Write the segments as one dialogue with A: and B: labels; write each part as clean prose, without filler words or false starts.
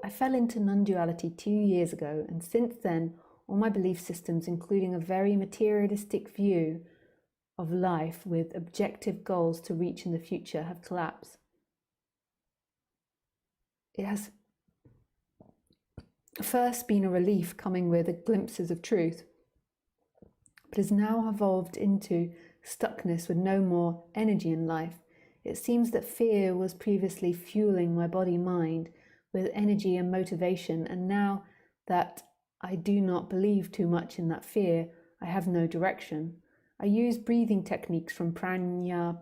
A: I fell into non-duality 2 years ago, and since then, all my belief systems, including a very materialistic view of life with objective goals to reach in the future, have collapsed. It has first been a relief coming with glimpses of truth, but has now evolved into stuckness with no more energy in life. It seems that fear was previously fueling my body-mind with energy and motivation, and now that I do not believe too much in that fear, I have no direction. I use breathing techniques from pranayama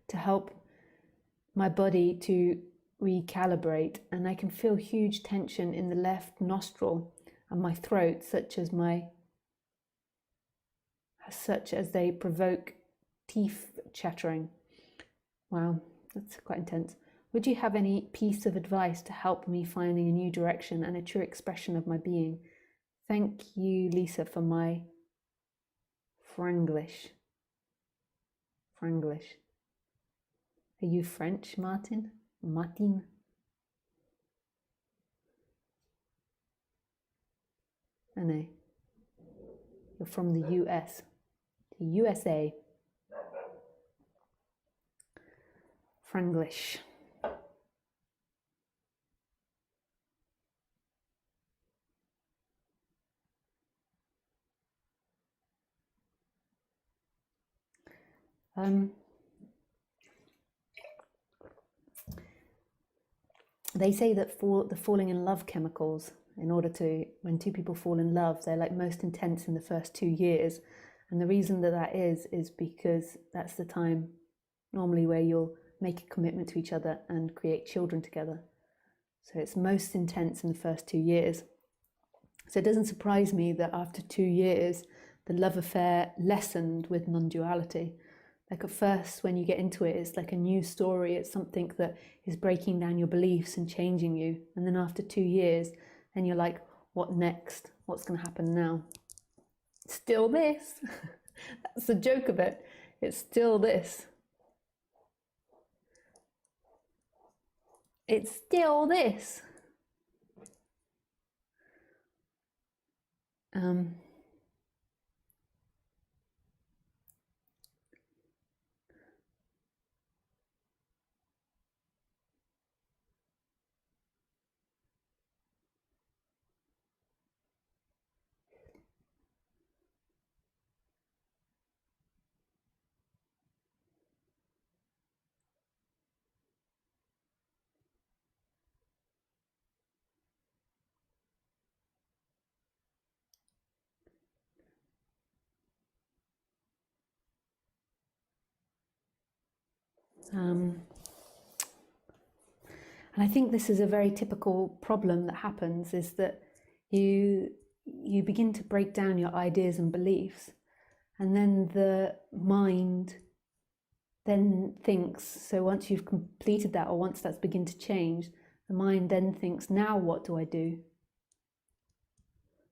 A: to help my body to recalibrate, and I can feel huge tension in the left nostril and my throat, such as they provoke teeth chattering. Wow, that's quite intense. Would you have any piece of advice to help me finding a new direction and a true expression of my being? Thank you, Lisa, for my Franglish. Franglish. Are you French, Martin? Martin? I know. You're from the US. The USA. Franglish. They say that for the falling in love chemicals, when two people fall in love, they're like most intense in the first 2 years. And the reason that is because that's the time normally where you'll make a commitment to each other and create children together. So it's most intense in the first 2 years. So it doesn't surprise me that after 2 years, the love affair lessened with non-duality. Like at first, when you get into it, it's like a new story. It's something that is breaking down your beliefs and changing you. And then after 2 years, then you're like, what next? What's going to happen now? Still this. That's the joke of it. It's still this. It's still this. And I think this is a very typical problem that happens, is that you begin to break down your ideas and beliefs, and then the mind then thinks, so once you've completed that, or once that's begin to change, the mind then thinks, now what do I do?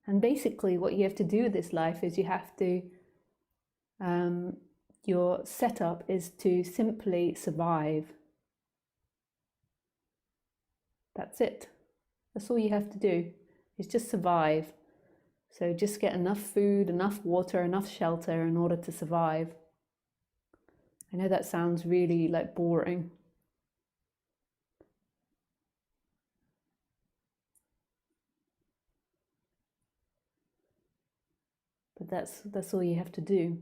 A: And basically what you have to do with this life is you have to, your setup is to simply survive. That's it. That's all you have to do, is just survive. So just get enough food, enough water, enough shelter in order to survive. I know that sounds really like boring. But that's all you have to do.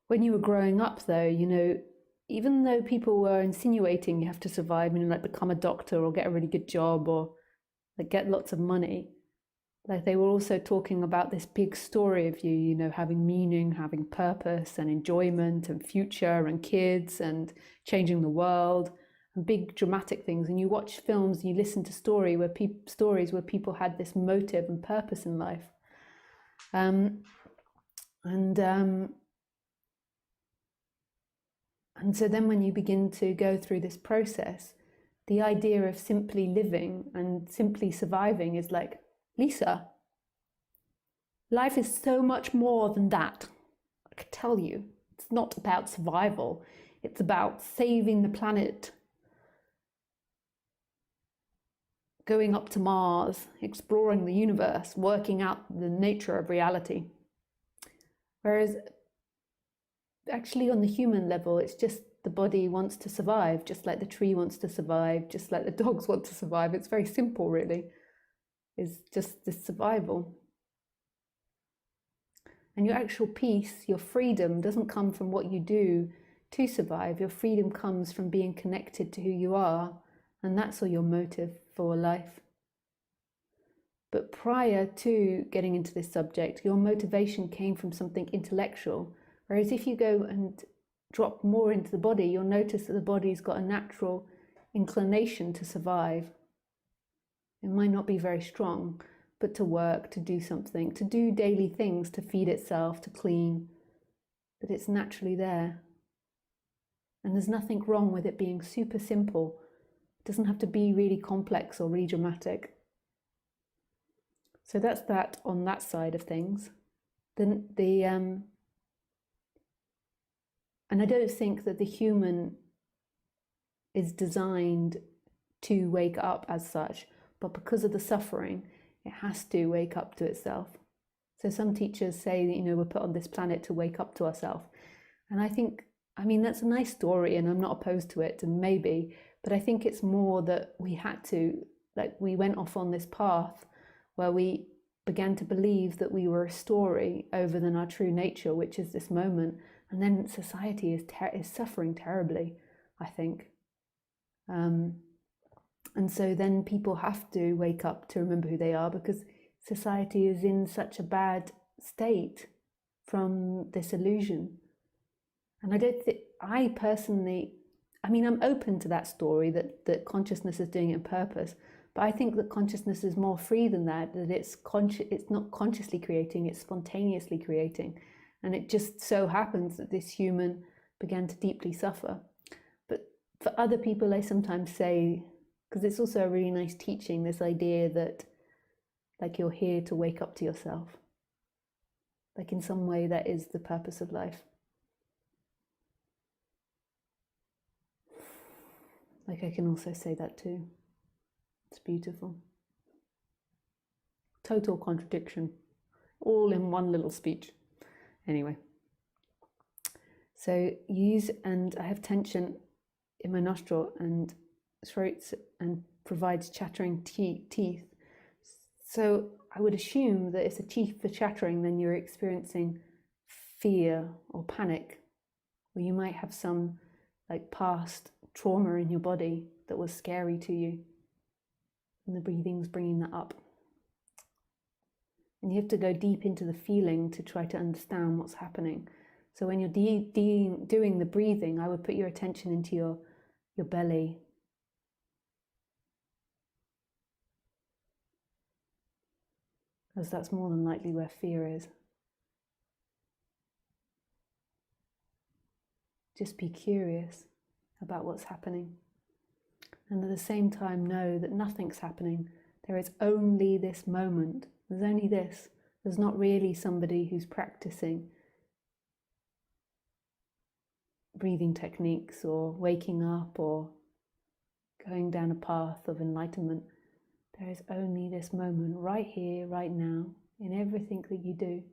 A: When you were growing up though, you know, even though people were insinuating you have to survive and like become a doctor or get a really good job or like get lots of money, like they were also talking about this big story of you, you know, having meaning, having purpose and enjoyment and future and kids and changing the world and big dramatic things. And you watch films and you listen to stories where people had this motive and purpose in life. And so then when you begin to go through this process, the idea of simply living and simply surviving is like, Lisa, Life is so much more than that. I can tell you, it's not about survival. It's about saving the planet, going up to Mars, exploring the universe, working out the nature of reality. Whereas actually on the human level, it's just the body wants to survive, just like the tree wants to survive, just like the dogs want to survive. It's very simple, really. It's just this survival. And your actual peace, your freedom, doesn't come from what you do to survive. Your freedom comes from being connected to who you are, and that's all your motive for life. But prior to getting into this subject, your motivation came from something intellectual. Whereas if you go and drop more into the body, you'll notice that the body's got a natural inclination to survive. It might not be very strong, but to work, to do something, to do daily things, to feed itself, to clean, but it's naturally there. And there's nothing wrong with it being super simple. It doesn't have to be really complex or really dramatic. So that's that on that side of things. And I don't think that the human is designed to wake up as such, but because of the suffering, it has to wake up to itself. So some teachers say that, we're put on this planet to wake up to ourselves. And I think, that's a nice story and I'm not opposed to it, and maybe, but I think it's more that we had to, we went off on this path where we began to believe that we were a story other than our true nature, which is this moment. And then society is suffering terribly, I think. And so then people have to wake up to remember who they are, because society is in such a bad state from this illusion. And I personally, I'm open to that story that consciousness is doing it on purpose, but I think that consciousness is more free than that it's not consciously creating, it's spontaneously creating. And it just so happens that this human began to deeply suffer. But for other people, I sometimes say, because it's also a really nice teaching, this idea that you're here to wake up to yourself. In some way, that is the purpose of life. I can also say that too. It's beautiful. Total contradiction, all in one little speech. Anyway, so and I have tension in my nostril and throat and provides chattering teeth. So I would assume that if the teeth are chattering, then you're experiencing fear or panic, or you might have some past trauma in your body that was scary to you. And the breathing's bringing that up. And you have to go deep into the feeling to try to understand what's happening. So when you're doing the breathing, I would put your attention into your belly. Because that's more than likely where fear is. Just be curious about what's happening. And at the same time, know that nothing's happening. There is only this moment. There's only this. There's not really somebody who's practicing breathing techniques or waking up or going down a path of enlightenment. There is only this moment right here, right now, in everything that you do.